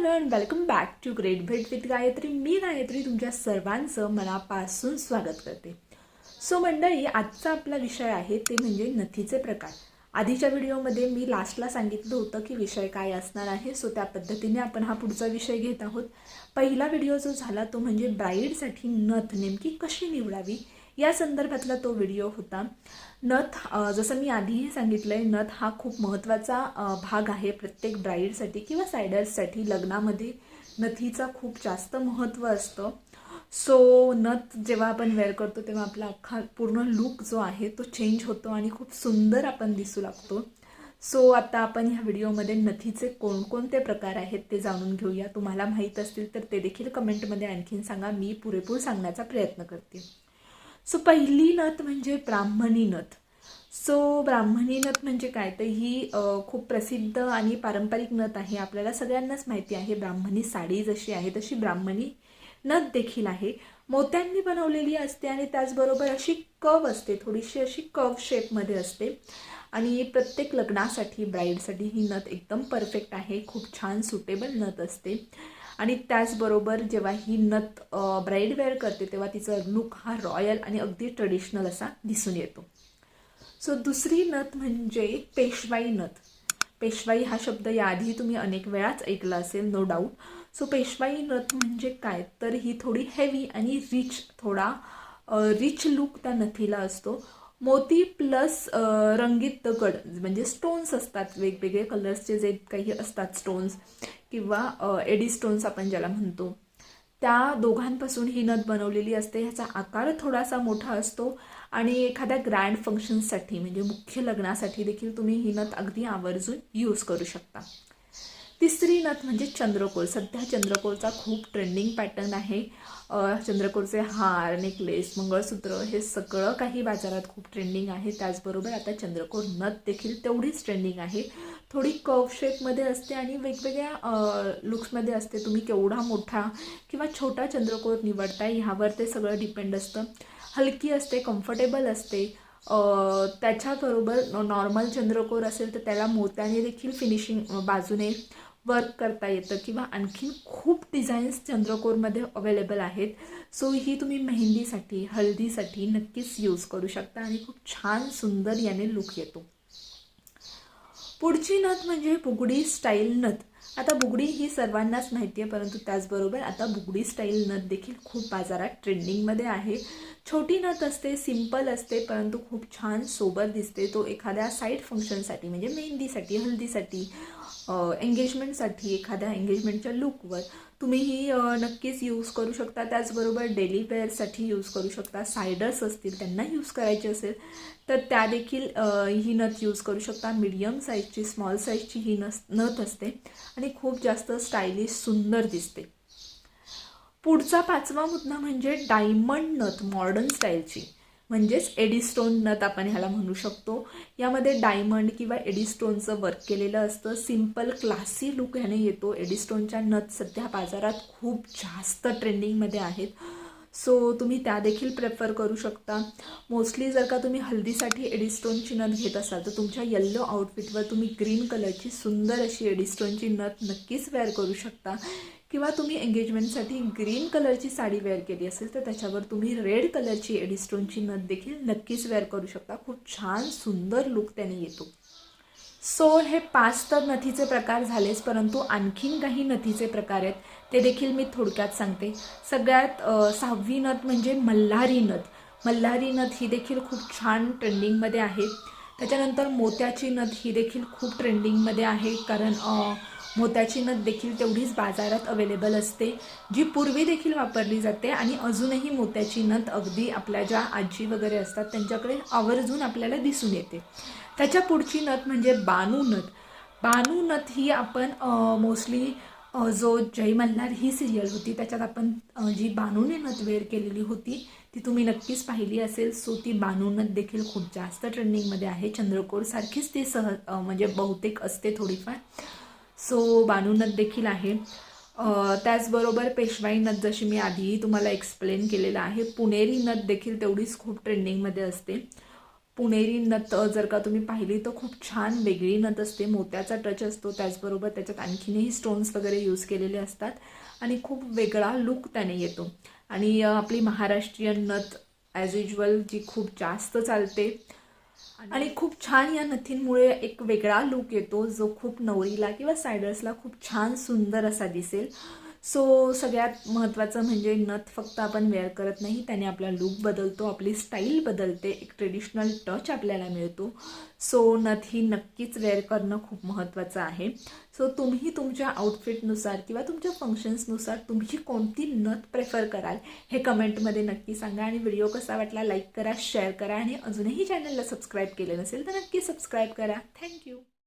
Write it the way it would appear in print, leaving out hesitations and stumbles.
Everyone, welcome back to great भेट with Gayatri. मी गायत्री तुमच्या सर्वांचं मनापासून स्वागत करते. सो मंडळी, आजचा आपला विषय आहे ते म्हणजे नथीचे प्रकार. आधीच्या व्हिडिओमध्ये मी लास्टला सांगितलं होतं की विषय काय असणार आहे. सो त्या पद्धतीने आपण हा पुढचा विषय घेत आहोत. पहिला व्हिडिओ जो झाला तो म्हणजे ब्राईडसाठी नथ नेमकी कशी निवडावी या संदर्भातला तो व्हिडिओ होता. नथ, जसं मी आधीही सांगितलं आहे, नथ हा खूप महत्त्वाचा भाग आहे प्रत्येक ब्राईडसाठी किंवा सायडर्ससाठी. लग्नामध्ये नथीचा खूप जास्त महत्त्व असतं. सो नथ जेव्हा आपण वेअर करतो तेव्हा आपला अख्खा पूर्ण लुक जो आहे तो चेंज होतो आणि खूप सुंदर आपण दिसू लागतो. सो आता आपण ह्या व्हिडिओमध्ये नथीचे कोणकोणते प्रकार आहेत ते जाणून घेऊया. तुम्हाला माहीत असतील तर ते देखील कमेंटमध्ये आणखीन सांगा, मी पुरेपूर सांगण्याचा प्रयत्न करते. सो पहिली नथ म्हणजे ब्राह्मणी नथ. सो ब्राह्मणी नथ म्हणजे काय, तर ही खूप प्रसिद्ध आणि पारंपरिक नथ आहे. आपल्याला सगळ्यांनाच माहिती आहे, ब्राह्मणी साडी जशी आहे तशी ब्राह्मणी नथ देखील आहे. मोत्यांनी बनवलेली असते आणि त्याचबरोबर अशी कव असते, थोडीशी अशी कव शेपमध्ये असते. आणि प्रत्येक लग्नासाठी ब्राईडसाठी ही नथ एकदम परफेक्ट आहे. खूप छान सुटेबल नथ असते. आणि त्याचबरोबर जेव्हा ही नथ ब्राईड वेअर करते तेव्हा तिचा लुक हा रॉयल आणि अगदी ट्रेडिशनल असा दिसून येतो. सो दुसरी नथ म्हणजे पेशवाई नथ. पेशवाई हा शब्द याआधी तुम्ही अनेक वेळाच ऐकला असेल, नो डाऊट. सो पेशवाई नथ म्हणजे काय, तर ही थोडी हेवी आणि थोडा रिच लुक त्या नथीला असतो. मोती प्लस रंगीत दगड म्हणजे स्टोन्स असतात, वेगवेगळे कलर्सचे जे काही असतात स्टोन्स किंवा एडी स्टोन्स आपण ज्याला म्हणतो, त्या दोघांपासून ही नथ बनवलेली असते. ह्याचा आकार थोडासा मोठा असतो आणि एखाद्या ग्रँड फंक्शन्ससाठी म्हणजे मुख्य लग्नासाठी देखील तुम्ही ही नथ अगदी आवर्जून यूज करू शकता. तिसरी नथ म्हणजे चंद्रकोर. सध्या चंद्रकोरचा खूप ट्रेंडिंग पॅटर्न आहे. चंद्रकोरचे हार, नेकलेस, मंगळसूत्र हे सगळं काही बाजारात खूप ट्रेंडिंग आहे. त्याचबरोबर आता चंद्रकोर नथ देखील तेवढीच ट्रेंडिंग आहे. थोडी कर्व शेपमध्ये असते आणि वेगवेगळ्या लुक्समध्ये असते. तुम्ही केवढा मोठा किंवा छोटा चंद्रकोर निवडताय ह्यावर ते सगळं डिपेंड असतं. हलकी असते, कम्फर्टेबल असते. त्याच्याबरोबर नॉर्मल चंद्रकोर असेल तर त्याला मोत्याने देखील फिनिशिंग बाजूने वर्क करता येतं किंवा आणखीन खूप डिझाईन्स चंद्रकोरमध्ये अवेलेबल आहेत. सो ही तुम्ही मेहंदीसाठी, हळदीसाठी नक्कीच यूज करू शकता आणि खूप छान सुंदर याने लुक येतो. पुढची नथ म्हणजे बुगडी स्टाईल नथ. आता बुगडी ही सर्वांनाच माहिती आहे, परंतु त्याचबरोबर आता बुगडी स्टाईल नथ देखील खूप बाजारात ट्रेंडिंगमध्ये आहे. छोटी नथ असते, सिंपल असते, परंतु खूप छान सोबर दिसते. तो एखाद्या साईड फंक्शनसाठी म्हणजे मेहंदीसाठी, हल्दीसाठी, एंगेजमेंटसाठी, एखाद्या एंगेजमेंटच्या लुकवर तुम्ही ही नक्कीच यूज करू शकता. त्याचबरोबर डेली वेअरसाठी यूज करू शकता. सायडर्स असतील त्यांना यूज करायचे असेल तर त्या देखील ही नथ यूज करू शकता. मीडियम साईजची, स्मॉल साईजची ही नथ असते आणि खूप जास्त स्टायलिश, सुंदर दिसते. पुढचा पाचवा मुद्दा म्हणजे डायमंड नथ, मॉडर्न स्टाईलची म्हणजेच एडी स्टोन नथ आपण ह्याला म्हणू शकतो. यामध्ये डायमंड किंवा एडी स्टोनचं वर्क केलेलं असतं. सिम्पल क्लासी लुक ह्याने येतो. एडी स्टोनच्या नथ सध्या बाजारात खूप जास्त ट्रेंडिंगमध्ये आहेत. सो तुम्ही त्या देखील प्रेफर करू शकता. मोस्टली जर का तुम्ही हल्दीसाठी एडी स्टोनची नथ घेत असाल तर तुमच्या येल्लो आउटफिटवर तुम्ही ग्रीन कलरची सुंदर अशी एडी स्टोनची नथ नक्कीच वेअर करू शकता. किंवा तुम्ही एंगेजमेंटसाठी ग्रीन कलरची साडी वेअर केली असेल तर त्याच्यावर तुम्ही रेड कलरची एडी स्टोनची नथ देखील नक्कीच वेअर करू शकता. खूप छान सुंदर लुक त्याने येतो. सो हे 5 तर नथीचे प्रकार झालेच, परंतु आणखीन काही नथीचे प्रकार आहेत ते देखील मी थोडक्यात सांगते. सगळ्यात 6वी नथ म्हणजे मल्हारी नथ. मल्हारी नथ ही देखील खूप छान ट्रेंडिंगमध्ये आहे. त्याच्यानंतर मोत्याची नथ ही देखील खूप ट्रेंडिंगमध्ये आहे, कारण मोत्याची नथ देखील तेवढीच बाजारात अवेलेबल असते, जी पूर्वी देखील वापरली जाते आणि अजूनही मोत्याची नथ अगदी आपल्या ज्या आजी वगैरे असतात त्यांच्याकडे आवर्जून आपल्याला दिसून येते. त्याच्या पुढची नथ म्हणजे बानू नथ. बानू नथ ही आपण मोस्टली जो जय मल्हार ही सिरियल होती त्याच्यात आपण जी बानूने नथ वेअर केलेली होती ती तुम्ही नक्कीच पाहिली असेल. सो ती बानू नथ देखील खूप जास्त ट्रेंडिंगमध्ये आहे. चंद्रकोरसारखीच ती म्हणजे बहुतेक असते थोडीफार. सो बानू नथ देखील आहे. त्याचबरोबर पेशवाई नथ जशी मी आधीही तुम्हाला एक्सप्लेन केलेलं आहे. पुणेरी नथ देखील तेवढीच खूप ट्रेंडिंगमध्ये असते. पुणेरी नथ जर का तुम्ही पाहिली तर खूप छान वेगळी नथ असते, मोत्याचा टच असतो, त्याचबरोबर त्याच्यात आणखीनही स्टोन्स वगैरे यूज केलेले असतात आणि खूप वेगळा लुक त्याने येतो. आणि आपली महाराष्ट्रीयन नथ ॲज युजल जी खूप जास्त चालते आणि खूप छान या नथींमुळे एक वेगळा लुक येतो जो खूप नवरीला किंवा सायडर्सला खूप छान सुंदर असा दिसेल. सो सगळ्यात महत्त्वाचं म्हणजे नथ फक्त आपण वेअर करत नाही, त्याने आपला लुक बदलतो, आपली स्टाईल बदलते, एक ट्रेडिशनल टच आपल्याला मिळतो. सो नथ ही नक्कीच वेअर करणं खूप महत्त्वाचं आहे. सो तुम्ही तुमच्या आउटफिटनुसार किंवा तुमच्या फंक्शन्सनुसार तुम्ही कोणती नथ प्रेफर कराल हे कमेंटमध्ये नक्की सांगा. आणि व्हिडिओ कसा वाटला लाईक करा, शेअर करा आणि अजूनही चॅनलला सबस्क्राईब केलं नसेल तर नक्की सबस्क्राईब करा. थँक्यू.